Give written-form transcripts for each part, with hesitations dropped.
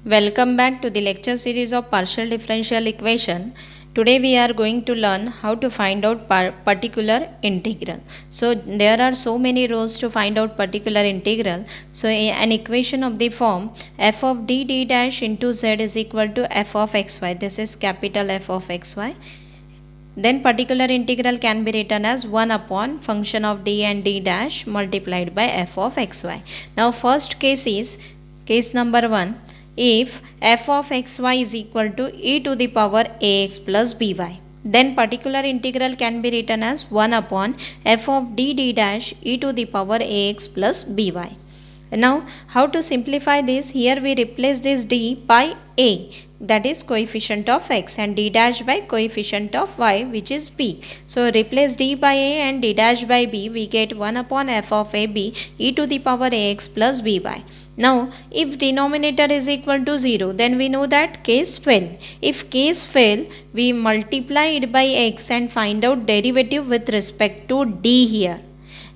Welcome back to the lecture series of partial differential equation. Today we are going to learn how to find out particular integral. So there are so many rows to find out particular integral. So an equation of the form f of d dash into z is equal to f of xy. This is capital F of xy. Then particular integral can be written as 1 upon function of d and d dash multiplied by f of xy. Now first case is case number 1. If f of xy is equal to e to the power ax plus by, then particular integral can be written as 1 upon f of d dash e to the power ax plus by. Now how to simplify this? Here we replace this d by a, that is coefficient of x, and d dash by coefficient of y, which is b. So replace d by a and d dash by b, we get 1 upon f of ab e to the power ax plus by. Now if denominator is equal to 0, then we know that case fail. If case fail, we multiply it by x and find out derivative with respect to d here.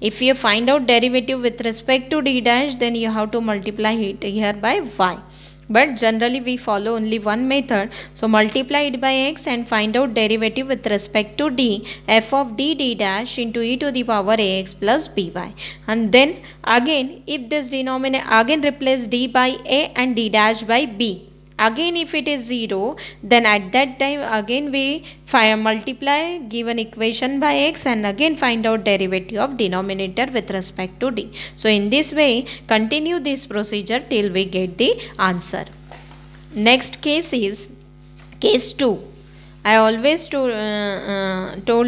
If you find out derivative with respect to d dash, then you have to multiply it here by y. But generally we follow only one method. So multiply it by x and find out derivative with respect to d, f of d dash into e to the power ax plus by. And then again, if this denominator, again replace d by a and d dash by b. Again if it is 0, then at that time again we multiply given equation by x and again find out derivative of denominator with respect to d. So in this way continue this procedure till we get the answer. Next case is case 2. I always told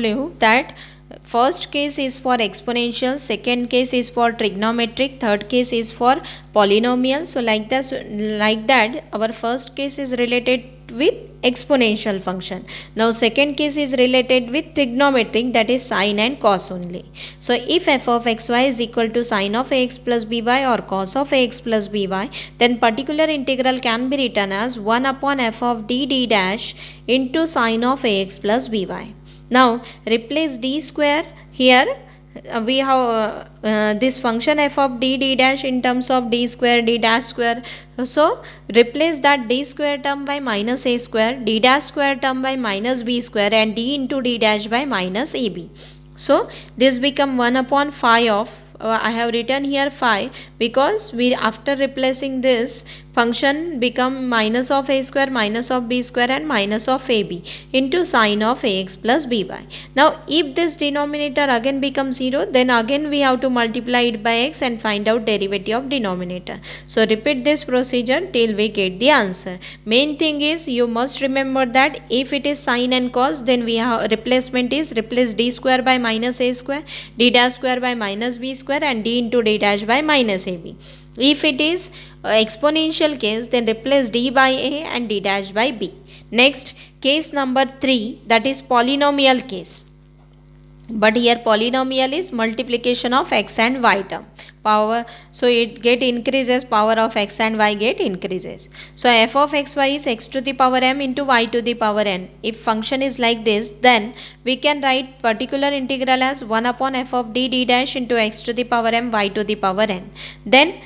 you that first case is for exponential, second case is for trigonometric, third case is for polynomial. So like that our first case is related with exponential function. Now second case is related with trigonometric, that is sine and cos only. So if f of xy is equal to sine of ax plus by or cos of ax plus by, then particular integral can be written as 1 upon f of d dash into sine of ax plus by. Now replace d square here. We have this function f of d dash in terms of d square d dash square. So replace that d square term by minus a square, d dash square term by minus b square, and d into d dash by minus ab. So this become 1 upon phi of I have written here phi because we after replacing this function become minus of a square minus of b square and minus of ab into sine of ax plus by. Now if this denominator again becomes 0, then again we have to multiply it by x and find out derivative of denominator. So repeat this procedure till we get the answer. Main thing is you must remember that if it is sine and cos, then we have replacement is replace d square by minus a square, d dash square by minus b square, and d into d dash by minus ab. If it is exponential case, then replace d by a and d dash by b. Next, case number 3, that is polynomial case. But here polynomial is multiplication of x and y term power, so it get increases, power of x and y get increases. So f of xy is x to the power m into y to the power n. If function is like this, then we can write particular integral as 1 upon f of d dash into x to the power m y to the power n. Then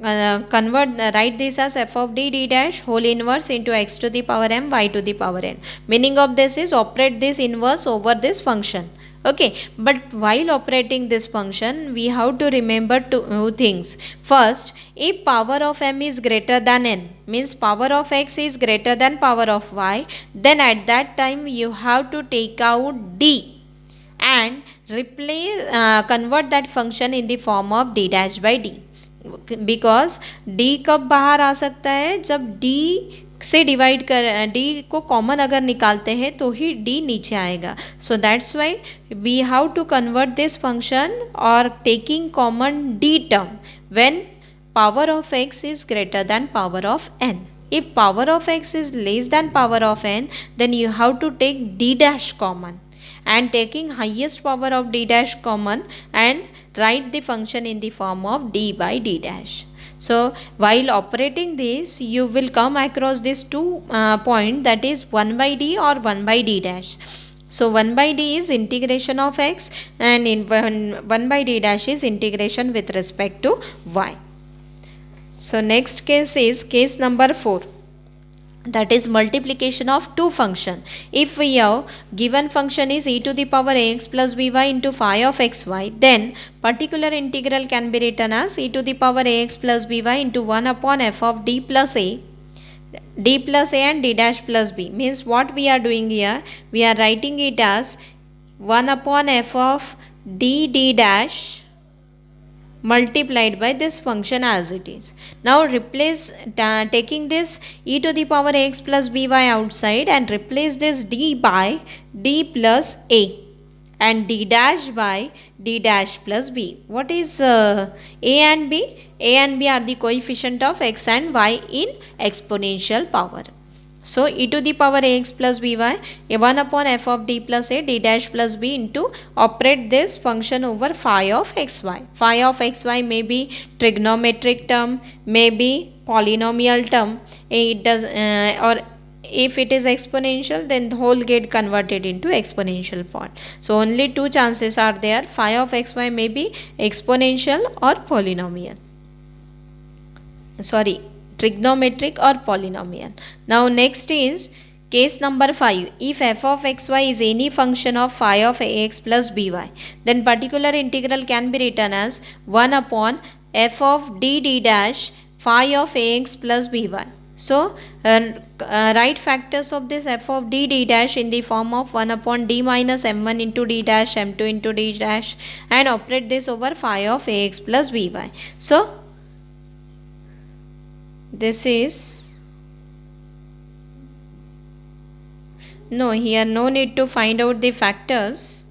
write this as f of d dash whole inverse into x to the power m y to the power n. Meaning of this is operate this inverse over this function. Okay, but while operating this function we have to remember two things. First, if power of m is greater than n, means power of x is greater than power of y, then at that time you have to take out d and replace convert that function in the form of d dash by d. Because d कब बाहर आ सकता है? जब d से divide कर d को common अगर निकालते हैं तो ही d नीचे आएगा. So that's why we have to convert this function और taking common d term when power of x is greater than power of n. If power of x is less than power of n, then you have to take d dash common and taking highest power of d dash common and write the function in the form of d by d dash. So while operating this, you will come across this two point, that is 1 by d or 1 by d dash. So 1 by d is integration of x and 1 by d dash is integration with respect to y. So next case is case number 4, that is multiplication of two function. If we have given function is e to the power ax plus by into phi of xy, then particular integral can be written as e to the power ax plus by into 1 upon f of d plus a and d dash plus b. Means what we are doing here, we are writing it as 1 upon f of d dash multiplied by this function as it is. Now replace taking this e to the power x plus by outside and replace this d by d plus a and d dash by d dash plus b. What is a and b? A and b are the coefficient of x and y in exponential power. So e to the power ax plus by 1 upon f of d plus a d dash plus b into operate this function over phi of xy. Phi of xy may be trigonometric term, may be polynomial term. It does or if it is exponential, then the whole get converted into exponential form. So only two chances are there. Phi of xy may be exponential or polynomial. Trigonometric or polynomial. Now next is case number 5. If f of xy is any function of phi of ax plus by, then particular integral can be written as 1 upon f of d dash phi of ax plus by. So write factors of this f of d dash in the form of 1 upon d minus m1 into d dash m2 into d dash and operate this over phi of ax plus by. So this is no need to find out the factors.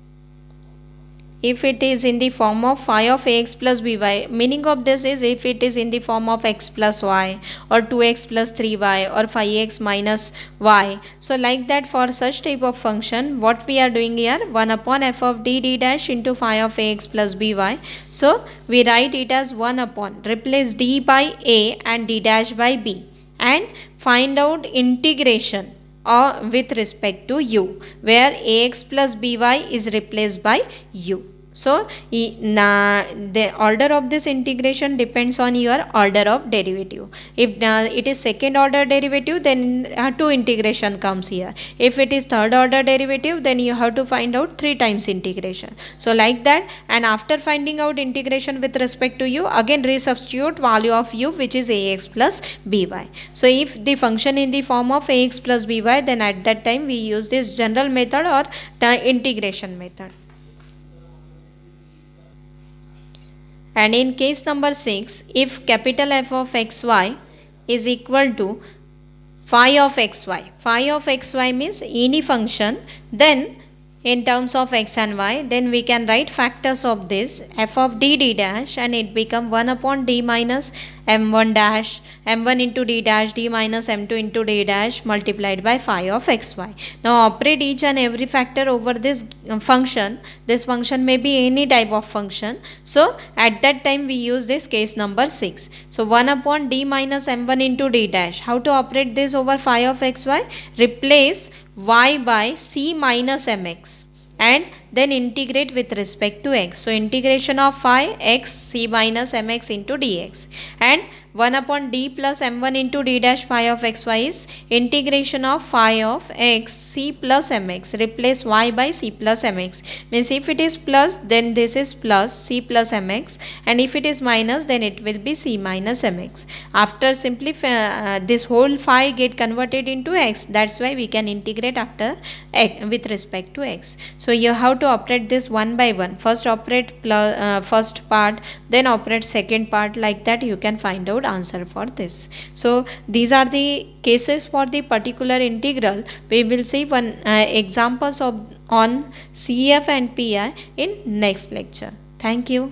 If it is in the form of phi of ax plus by, meaning of this is if it is in the form of x plus y or 2x plus 3y or phi x minus y. So like that, for such type of function, what we are doing here, 1 upon f of d dash into phi of ax plus by. So we write it as 1 upon, replace d by a and d dash by b and find out integration or with respect to u, where ax plus by is replaced by u. So the order of this integration depends on your order of derivative. If it is second order derivative, then 2 integration comes here. If it is third order derivative, then you have to find out 3 times integration. So like that, and after finding out integration with respect to u, again resubstitute value of u, which is ax plus by. So if the function in the form of ax plus by, then at that time we use this general method or the integration method. And in case number 6, if capital F of xy is equal to phi of xy means any function, then in terms of x and y, then we can write factors of this f of d dash and it become 1 upon d minus m1 dash, m1 into d dash, d minus m2 into d dash multiplied by phi of xy. Now operate each and every factor over this function. This function may be any type of function. So at that time we use this case number 6. So 1 upon d minus m1 into d dash. How to operate this over phi of xy? Replace y by c minus mx and then integrate with respect to x. So integration of phi x c minus mx into dx, and 1 upon d plus m1 into d dash phi of xy is integration of phi of x c plus mx. Replace y by c plus mx. Means if it is plus, then this is plus c plus mx, and if it is minus, then it will be c minus mx. After simplify this whole phi get converted into x. That's why we can integrate after x with respect to x. So you have to operate this one by one. First operate plus, first part, then operate second part. Like that you can find out answer for this. So these are the cases for the particular integral. We will see one examples of on CF and PI in next lecture. Thank you.